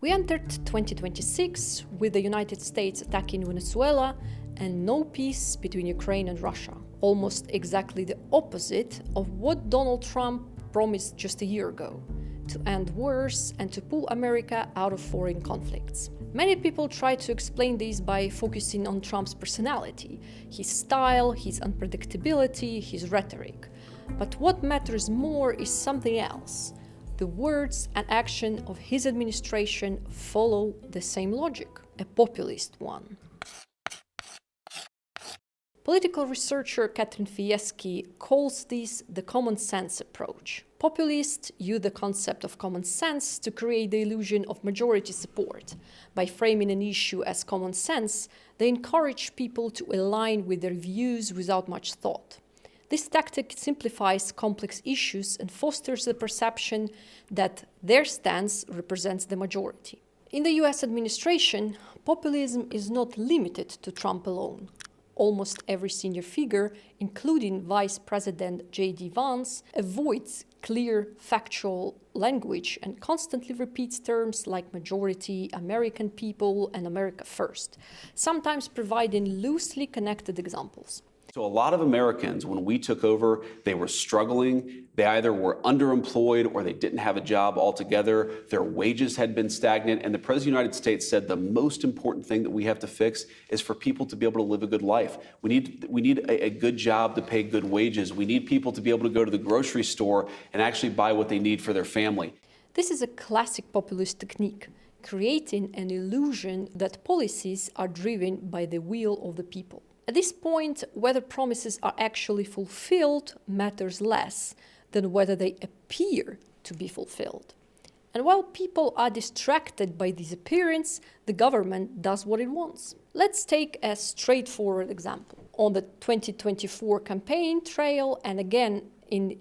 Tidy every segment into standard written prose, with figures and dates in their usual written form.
We entered 2026 with the United States attacking Venezuela and no peace between Ukraine and Russia. Almost exactly the opposite of what Donald Trump promised just a year ago, to end wars and to pull America out of foreign conflicts. Many people try to explain this by focusing on Trump's personality, his style, his unpredictability, his rhetoric. But what matters more is something else. The words and action of his administration follow the same logic, a populist one. Political researcher Katrin Fieschi calls this the common sense approach. Populists use the concept of common sense to create the illusion of majority support. By framing an issue as common sense, they encourage people to align with their views without much thought. This tactic simplifies complex issues and fosters the perception that their stance represents the majority. In the US administration, populism is not limited to Trump alone. Almost every senior figure, including Vice President J.D. Vance, avoids clear, factual language and constantly repeats terms like majority, American people, and America first, sometimes providing loosely connected examples. So a lot of Americans, when we took over, they were struggling. They either were underemployed or they didn't have a job altogether. Their wages had been stagnant. And the President of the United States said the most important thing that we have to fix is for people to be able to live a good life. We need a good job to pay good wages. We need people to be able to go to the grocery store and actually buy what they need for their family. This is a classic populist technique, creating an illusion that policies are driven by the will of the people. At this point, whether promises are actually fulfilled matters less than whether they appear to be fulfilled. And while people are distracted by this appearance, the government does what it wants. Let's take a straightforward example. On the 2024 campaign trail and again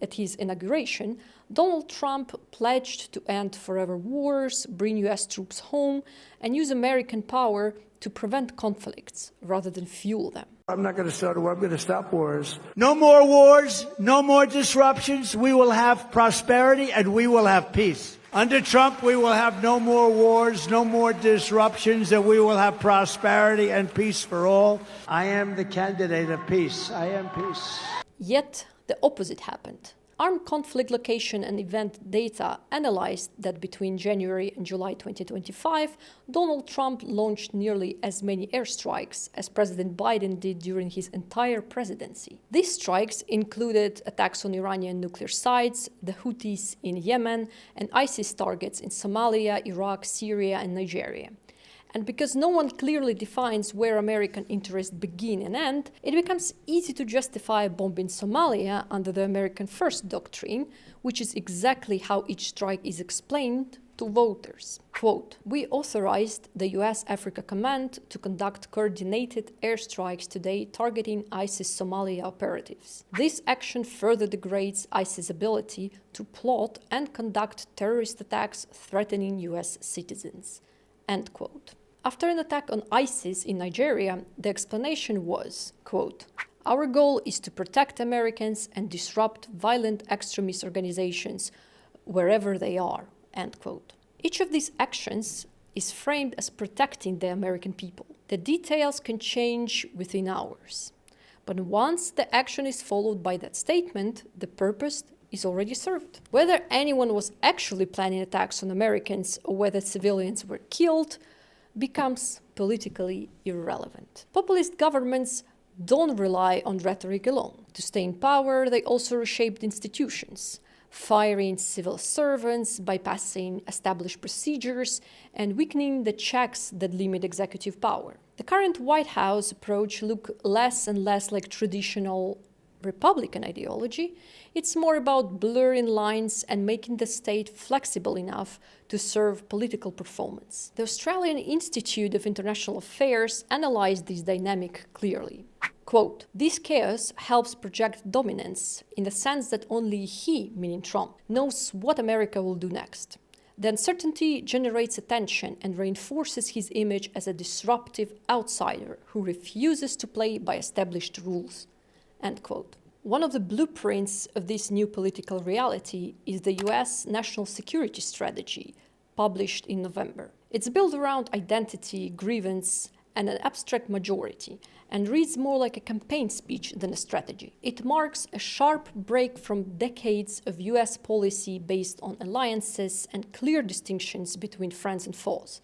at his inauguration, Donald Trump pledged to end forever wars, bring US troops home, and use American power to prevent conflicts rather than fuel them. I'm not going to start a war, I'm going to stop wars. No more wars, no more disruptions. We will have prosperity and we will have peace. Under Trump, we will have no more wars, no more disruptions, and we will have prosperity and peace for all. I am the candidate of peace. I am peace. Yet the opposite happened. Armed conflict location and event data analyzed that between January and July 2025, Donald Trump launched nearly as many airstrikes as President Biden did during his entire presidency. These strikes included attacks on Iranian nuclear sites, the Houthis in Yemen, and ISIS targets in Somalia, Iraq, Syria, and Nigeria. And because no one clearly defines where American interests begin and end, it becomes easy to justify a bomb in Somalia under the American First doctrine, which is exactly how each strike is explained to voters. Quote, "We authorized the US Africa Command to conduct coordinated airstrikes today targeting ISIS Somalia operatives. This action further degrades ISIS' ability to plot and conduct terrorist attacks threatening US citizens." End quote. After an attack on ISIS in Nigeria, the explanation was, quote, "Our goal is to protect Americans and disrupt violent extremist organizations wherever they are," end quote. Each of these actions is framed as protecting the American people. The details can change within hours. But once the action is followed by that statement, the purpose is already served. Whether anyone was actually planning attacks on Americans or whether civilians were killed becomes politically irrelevant. Populist governments don't rely on rhetoric alone. To stay in power, they also reshaped institutions, firing civil servants, bypassing established procedures, and weakening the checks that limit executive power. The current White House approach looks less and less like traditional Republican ideology. It's more about blurring lines and making the state flexible enough to serve political performance. The Australian Institute of International Affairs analyzed this dynamic clearly. Quote, "This chaos helps project dominance in the sense that only he, meaning Trump, knows what America will do next. The uncertainty generates attention and reinforces his image as a disruptive outsider who refuses to play by established rules." End quote. One of the blueprints of this new political reality is the US National Security Strategy, published in November. It's built around identity, grievance, and an abstract majority, and reads more like a campaign speech than a strategy. It marks a sharp break from decades of US policy based on alliances and clear distinctions between friends and foes,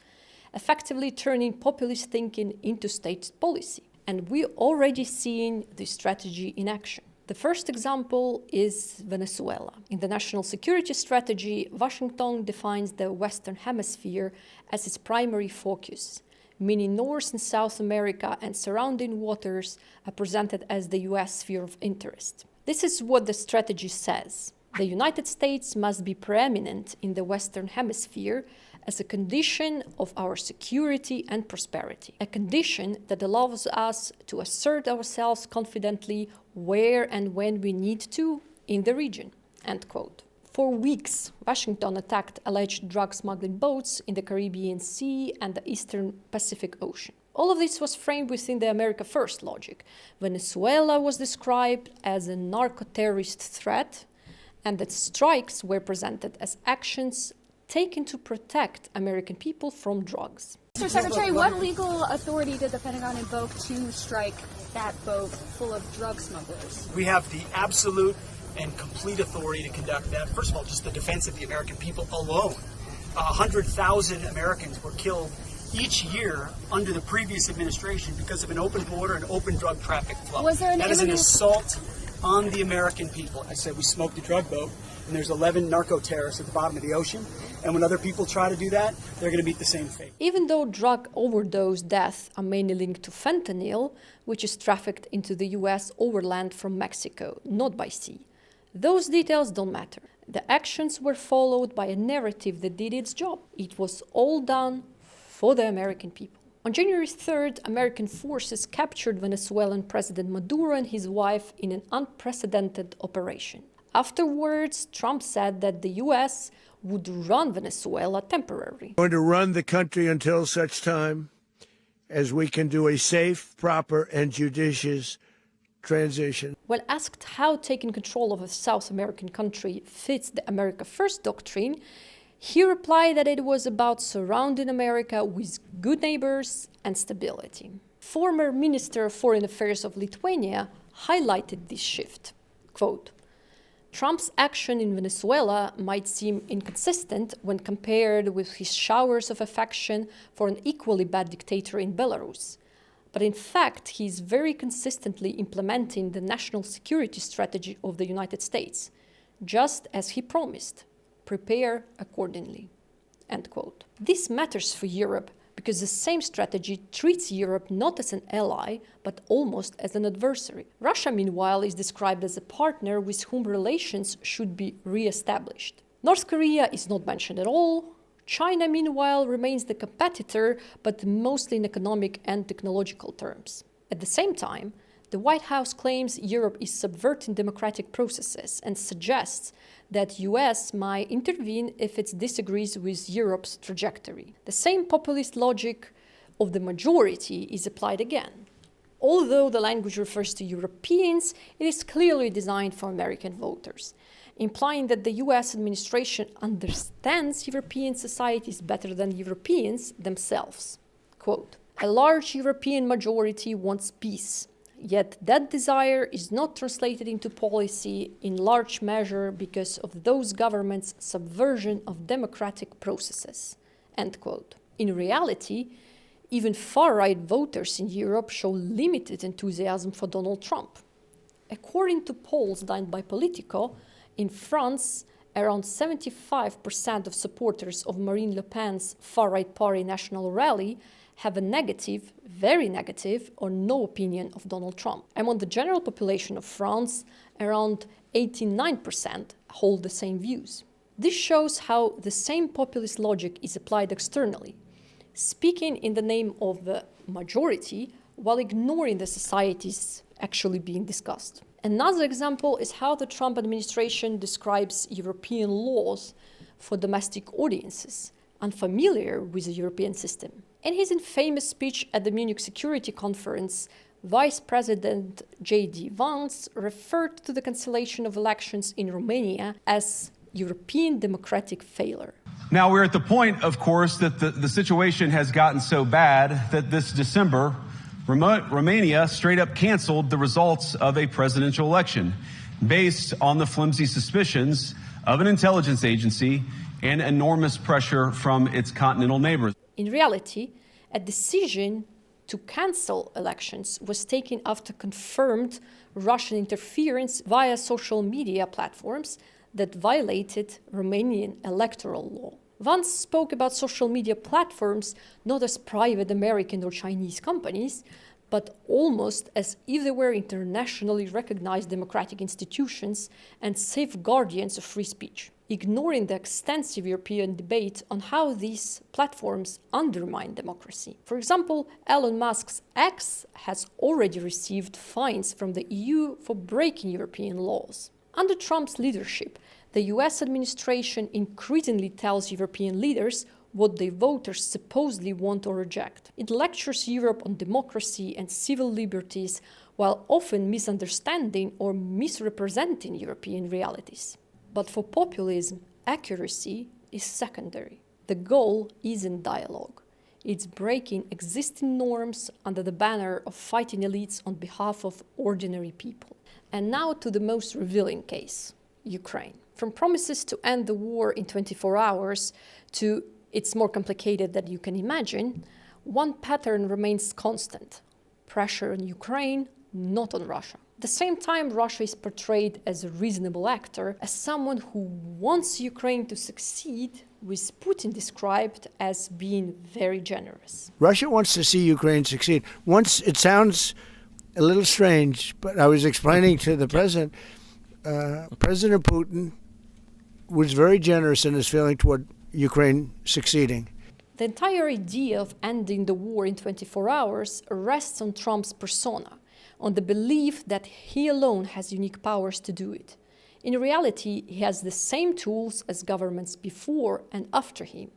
effectively turning populist thinking into state policy. And we're already seeing this strategy in action. The first example is Venezuela. In the national security strategy, Washington defines the Western Hemisphere as its primary focus, meaning North and South America and surrounding waters are presented as the US sphere of interest. This is what the strategy says. The United States must be preeminent in the Western Hemisphere as a condition of our security and prosperity, a condition that allows us to assert ourselves confidently where and when we need to in the region, end quote. For weeks, Washington attacked alleged drug smuggling boats in the Caribbean Sea and the Eastern Pacific Ocean. All of this was framed within the America First logic. Venezuela was described as a narco-terrorist threat, and that strikes were presented as actions taken to protect American people from drugs. Mr. Secretary, what legal authority did the Pentagon invoke to strike that boat full of drug smugglers? We have the absolute and complete authority to conduct that. First of all, just the defense of the American people alone. 100,000 Americans were killed each year under the previous administration because of an open border and open drug traffic flow. Was there an That is an assault on the American people. I said we smoked a drug boat, and there's 11 narco-terrorists at the bottom of the ocean. And when other people try to do that, they're going to meet the same fate. Even though drug overdose deaths are mainly linked to fentanyl, which is trafficked into the US overland from Mexico, not by sea, those details don't matter. The actions were followed by a narrative that did its job. It was all done for the American people. On January 3rd, American forces captured Venezuelan President Maduro and his wife in an unprecedented operation. Afterwards, Trump said that the US would run Venezuela temporarily. We're going to run the country until such time as we can do a safe, proper, and judicious transition. When asked how taking control of a South American country fits the America First doctrine, he replied that it was about surrounding America with good neighbors and stability. Former Minister of Foreign Affairs of Lithuania highlighted this shift. Quote, Trump's action in Venezuela might seem inconsistent when compared with his showers of affection for an equally bad dictator in Belarus. But in fact, he is very consistently implementing the national security strategy of the United States, just as he promised. Prepare accordingly. End quote. This matters for Europe because the same strategy treats Europe not as an ally, but almost as an adversary. Russia, meanwhile, is described as a partner with whom relations should be re-established. North Korea is not mentioned at all. China, meanwhile, remains the competitor, but mostly in economic and technological terms. At the same time, the White House claims Europe is subverting democratic processes and suggests that US might intervene if it disagrees with Europe's trajectory. The same populist logic of the majority is applied again. Although the language refers to Europeans, it is clearly designed for American voters, implying that the US administration understands European societies better than Europeans themselves. Quote, a large European majority wants peace. Yet that desire is not translated into policy in large measure because of those governments' subversion of democratic processes. End quote. In reality, even far-right voters in Europe show limited enthusiasm for Donald Trump. According to polls done by Politico, in France, around 75% of supporters of Marine Le Pen's far-right party National Rally have a negative, very negative, or no opinion of Donald Trump. Among the general population of France, around 89% hold the same views. This shows how the same populist logic is applied externally, speaking in the name of the majority while ignoring the societies actually being discussed. Another example is how the Trump administration describes European laws for domestic audiences, unfamiliar with the European system. In his infamous speech at the Munich Security Conference, Vice President J.D. Vance referred to the cancellation of elections in Romania as European democratic failure. Now, we're at the point, of course, that the situation has gotten so bad that this December, Romania straight up canceled the results of a presidential election based on the flimsy suspicions of an intelligence agency and enormous pressure from its continental neighbors. In reality, a decision to cancel elections was taken after confirmed Russian interference via social media platforms that violated Romanian electoral law. Vance spoke about social media platforms not as private American or Chinese companies, but almost as if they were internationally recognized democratic institutions and safeguardians of free speech, ignoring the extensive European debate on how these platforms undermine democracy. For example, Elon Musk's X has already received fines from the EU for breaking European laws. Under Trump's leadership, the US administration increasingly tells European leaders what their voters supposedly want or reject. It lectures Europe on democracy and civil liberties while often misunderstanding or misrepresenting European realities. But for populism, accuracy is secondary. The goal isn't dialogue. It's breaking existing norms under the banner of fighting elites on behalf of ordinary people. And now to the most revealing case, Ukraine. From promises to end the war in 24 hours to it's more complicated than you can imagine, one pattern remains constant: pressure on Ukraine, not on Russia. At the same time, Russia is portrayed as a reasonable actor, as someone who wants Ukraine to succeed, with Putin described as being very generous. Russia wants to see Ukraine succeed. Once, it sounds a little strange, but I was explaining to the president, President Putin was very generous in his feeling toward Ukraine succeeding. The entire idea of ending the war in 24 hours rests on Trump's persona, on the belief that he alone has unique powers to do it. In reality, he has the same tools as governments before and after him.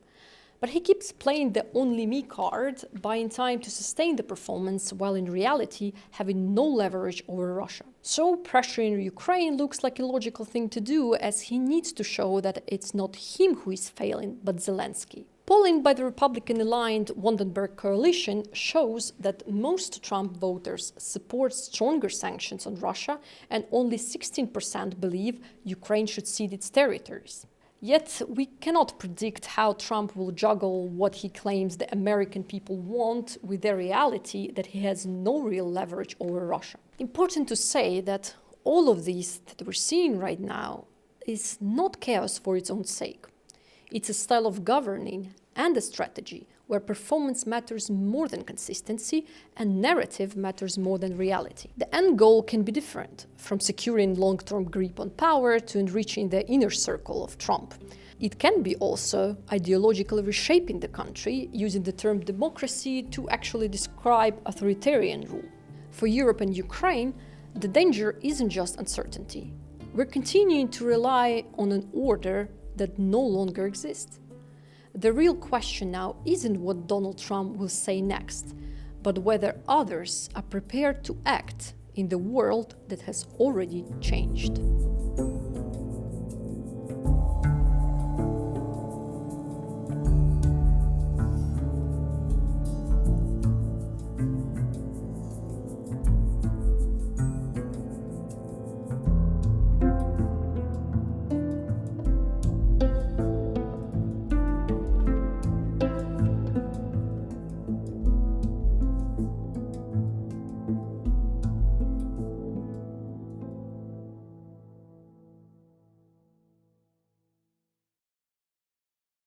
But he keeps playing the only me card, buying time to sustain the performance, while in reality having no leverage over Russia. So pressuring Ukraine looks like a logical thing to do, as he needs to show that it's not him who is failing, but Zelensky. Polling by the Republican-aligned Vandenberg coalition shows that most Trump voters support stronger sanctions on Russia, and only 16% believe Ukraine should cede its territories. Yet we cannot predict how Trump will juggle what he claims the American people want with the reality that he has no real leverage over Russia. Important to say that all of this that we're seeing right now is not chaos for its own sake. It's a style of governing and a strategy where performance matters more than consistency and narrative matters more than reality. The end goal can be different, from securing long-term grip on power to enriching the inner circle of Trump. It can be also ideologically reshaping the country, using the term democracy to actually describe authoritarian rule. For Europe and Ukraine, the danger isn't just uncertainty. We're continuing to rely on an order that no longer exists. The real question now isn't what Donald Trump will say next, but whether others are prepared to act in the world that has already changed.